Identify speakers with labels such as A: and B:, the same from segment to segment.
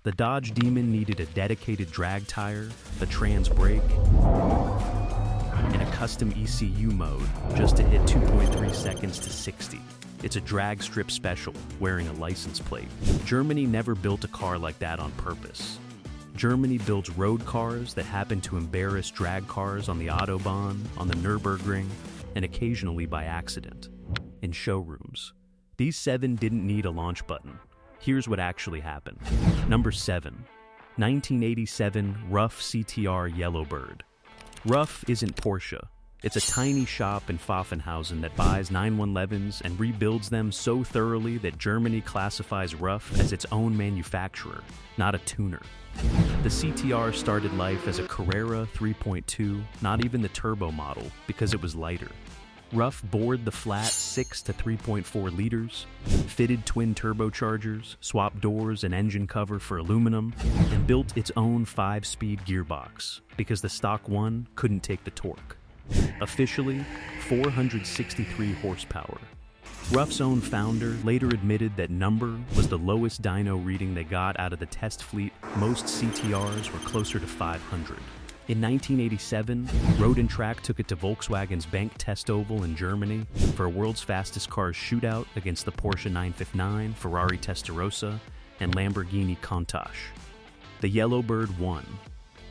A: The Dodge Demon needed a dedicated drag tire, a trans brake, and a custom ECU mode just to hit 2.3 seconds to 60. It's a drag strip special, wearing a license plate. Germany never built a car like that on purpose. Germany builds road cars that happen to embarrass drag cars on the Autobahn, on the Nürburgring, and occasionally by accident. In showrooms. These 7 didn't need a launch button. Here's what actually happened. Number 7. 1987 Rough CTR Yellowbird. Rough isn't Porsche. It's a tiny shop in Pfaffenhausen that buys 911s and rebuilds them so thoroughly that Germany classifies Rough as its own manufacturer, not a tuner. The CTR started life as a Carrera 3.2, not even the turbo model, because it was lighter. Rough bored the flat 6 to 3.4 liters, fitted twin turbochargers, swapped doors and engine cover for aluminum, and built its own 5-speed gearbox, because the stock one couldn't take the torque. Officially, 463 horsepower. Rough's own founder later admitted that number was the lowest dyno reading they got out of the test fleet. Most CTRs were closer to 500. In 1987, Road and Track took it to Volkswagen's Bank Test Oval in Germany for a World's Fastest Cars shootout against the Porsche 959, Ferrari Testarossa, and Lamborghini Countach. The Yellowbird won.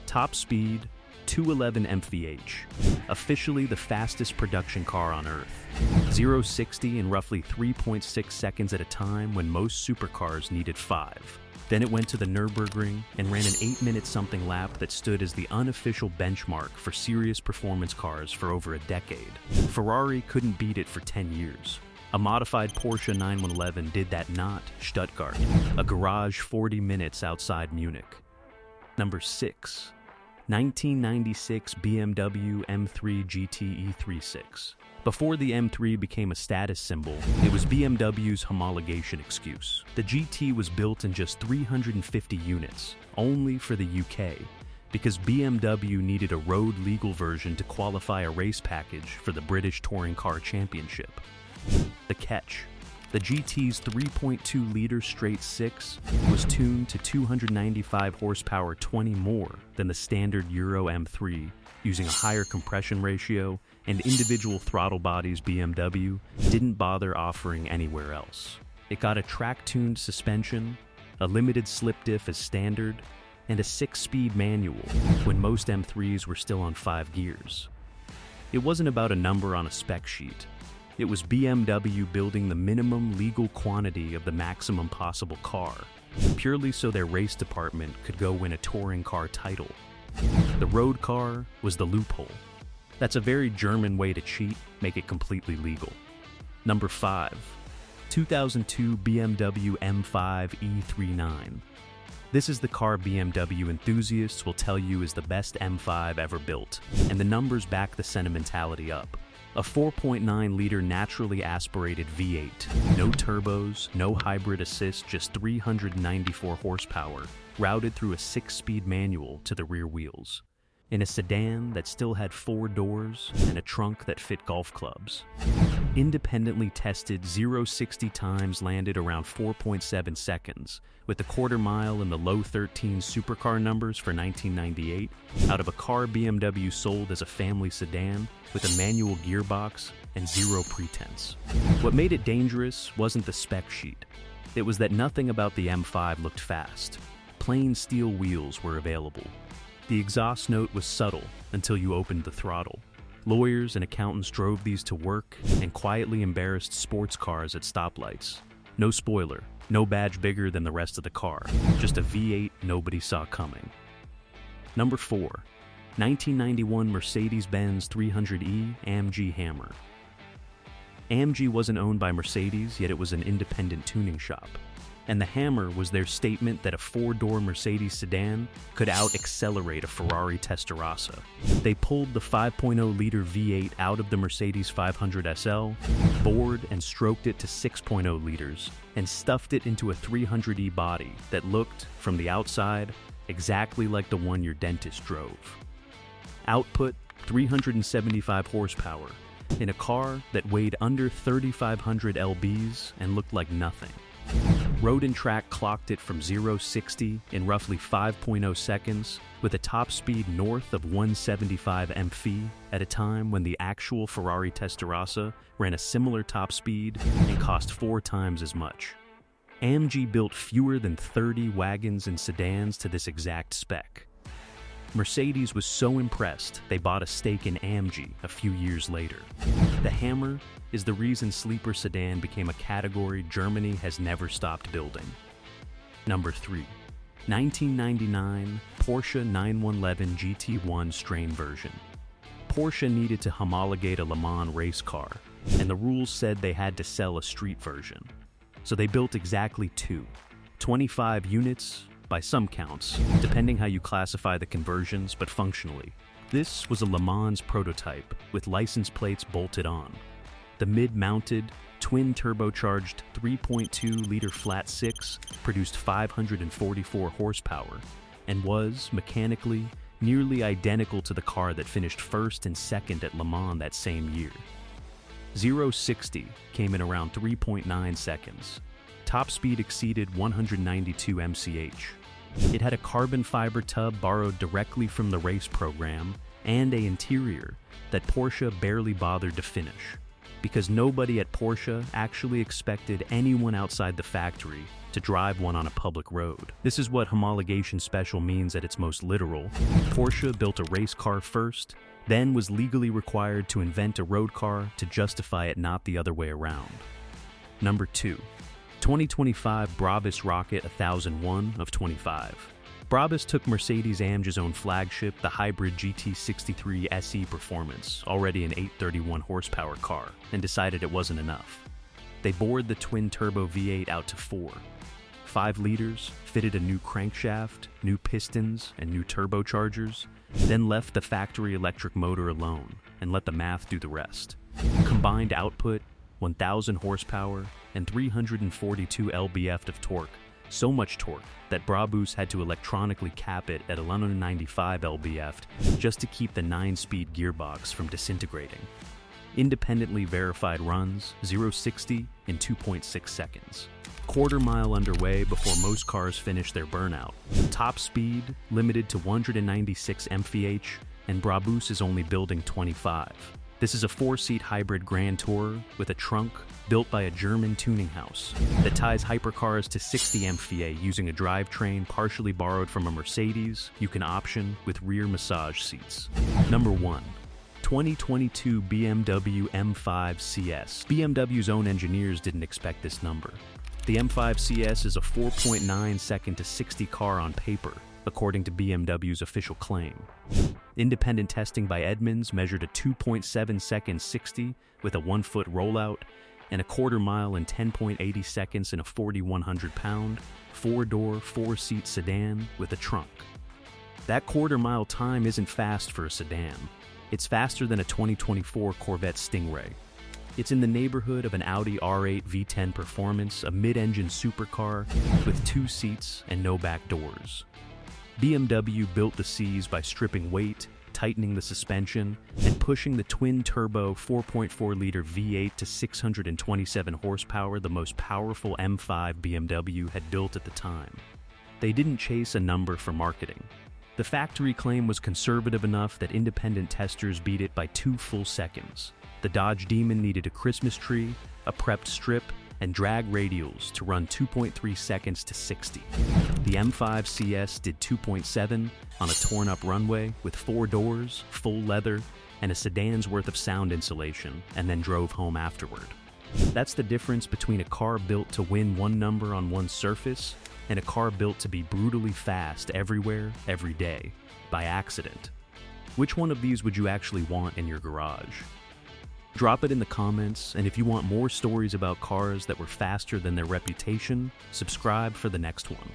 A: Top speed, 211 mph. Officially the fastest production car on Earth. 0-60 in roughly 3.6 seconds at a time when most supercars needed 5. Then it went to the Nürburgring and ran an 8-minute something lap that stood as the unofficial benchmark for serious performance cars for over a decade. Ferrari couldn't beat it for 10 years. A modified Porsche 911 did that not Stuttgart, a garage 40 minutes outside Munich. Number 6. 1996 BMW M3 GT E36. Before the M3 became a status symbol, it was BMW's homologation excuse. The GT was built in just 350 units, only for the UK, because BMW needed a road legal version to qualify a race package for the British Touring Car Championship. The catch. The GT's 3.2-liter straight 6 was tuned to 295 horsepower, 20 more than the standard Euro M3, using a higher compression ratio and individual throttle bodies BMW didn't bother offering anywhere else. It got a track-tuned suspension, a limited slip diff as standard, and a 6-speed manual when most M3s were still on 5 gears. It wasn't about a number on a spec sheet. It was BMW building the minimum legal quantity of the maximum possible car, purely so their race department could go win a touring car title. The road car was the loophole. That's a very German way to cheat, make it completely legal. Number 5. 2002 BMW M5 E39. This is the car BMW enthusiasts will tell you is the best M5 ever built, and the numbers back the sentimentality up. A 4.9-liter naturally aspirated V8, no turbos, no hybrid assist, just 394 horsepower, routed through a 6-speed manual to the rear wheels. In a sedan that still had 4 doors and a trunk that fit golf clubs. Independently tested 0-60 times landed around 4.7 seconds, with the quarter mile in the low 13 supercar numbers for 1998, out of a car BMW sold as a family sedan with a manual gearbox and zero pretense. What made it dangerous wasn't the spec sheet. It was that nothing about the M5 looked fast. Plain steel wheels were available. The exhaust note was subtle until you opened the throttle. Lawyers and accountants drove these to work and quietly embarrassed sports cars at stoplights. No spoiler, no badge bigger than the rest of the car, just a V8 nobody saw coming. Number 4. 1991 Mercedes-Benz 300e AMG Hammer. AMG wasn't owned by Mercedes, yet it was an independent tuning shop. And the Hammer was their statement that a 4-door Mercedes sedan could out-accelerate a Ferrari Testarossa. They pulled the 5.0-liter V8 out of the Mercedes 500 SL, bored and stroked it to 6.0 liters, and stuffed it into a 300e body that looked, from the outside, exactly like the one your dentist drove. Output, 375 horsepower, in a car that weighed under 3,500 lbs and looked like nothing. Road and Track clocked it from 0-60 in roughly 5.0 seconds, with a top speed north of 175 mph at a time when the actual Ferrari Testarossa ran a similar top speed and cost 4 times as much. AMG built fewer than 30 wagons and sedans to this exact spec. Mercedes was so impressed they bought a stake in AMG a few years later. The Hammer is the reason sleeper sedan became a category Germany has never stopped building. Number 3. 1999 Porsche 911 GT1 Strain version. Porsche needed to homologate a Le Mans race car, and the rules said they had to sell a street version. So they built exactly 2, 25 units, by some counts, depending how you classify the conversions, but functionally. This was a Le Mans prototype with license plates bolted on. The mid-mounted, twin-turbocharged 3.2-liter flat 6 produced 544 horsepower and was, mechanically, nearly identical to the car that finished first and second at Le Mans that same year. 0-60 came in around 3.9 seconds. Top speed exceeded 192 mph. It had a carbon fiber tub borrowed directly from the race program and an interior that Porsche barely bothered to finish, because nobody at Porsche actually expected anyone outside the factory to drive one on a public road. This is what homologation special means at its most literal. Porsche built a race car first, then was legally required to invent a road car to justify it, not the other way around. Number 2. 2025 Brabus Rocket 1001 of 25. Brabus took Mercedes-AMG's own flagship, the hybrid GT63 SE Performance, already an 831 horsepower car, and decided it wasn't enough. They bored the twin-turbo V8 out to 4. 5 liters, fitted a new crankshaft, new pistons, and new turbochargers, then left the factory electric motor alone and let the math do the rest. Combined output, 1,000 horsepower, and 342 lb-ft of torque, so much torque that Brabus had to electronically cap it at 1195 lb-ft just to keep the 9-speed gearbox from disintegrating. Independently verified runs, 0-60 in 2.6 seconds. Quarter mile underway before most cars finish their burnout. Top speed limited to 196 mph, and Brabus is only building 25. This is a 4-seat hybrid Grand Tourer with a trunk built by a German tuning house that ties hypercars to 60 mph using a drivetrain partially borrowed from a Mercedes you can option with rear massage seats. Number 1. 2022 BMW M5 CS. BMW's own engineers didn't expect this number. The M5 CS is a 4.9 second to 60 car on paper, according to BMW's official claim. Independent testing by Edmunds measured a 2.7 second 60 with a 1-foot rollout and a quarter mile in 10.80 seconds in a 4,100-pound, 4-door, 4-seat sedan with a trunk. That quarter mile time isn't fast for a sedan. It's faster than a 2024 Corvette Stingray. It's in the neighborhood of an Audi R8 V10 Performance, a mid-engine supercar with 2 seats and no back doors. BMW built the Cs by stripping weight, tightening the suspension, and pushing the twin-turbo 4.4-liter V8 to 627 horsepower, the most powerful M5 BMW had built at the time. They didn't chase a number for marketing. The factory claim was conservative enough that independent testers beat it by 2 full seconds. The Dodge Demon needed a Christmas tree, a prepped strip, and drag radials to run 2.3 seconds to 60. The M5 CS did 2.7 on a torn-up runway with 4 doors, full leather, and a sedan's worth of sound insulation, and then drove home afterward. That's the difference between a car built to win one number on one surface and a car built to be brutally fast everywhere, every day, by accident. Which one of these would you actually want in your garage? Drop it in the comments, and if you want more stories about cars that were faster than their reputation, subscribe for the next one.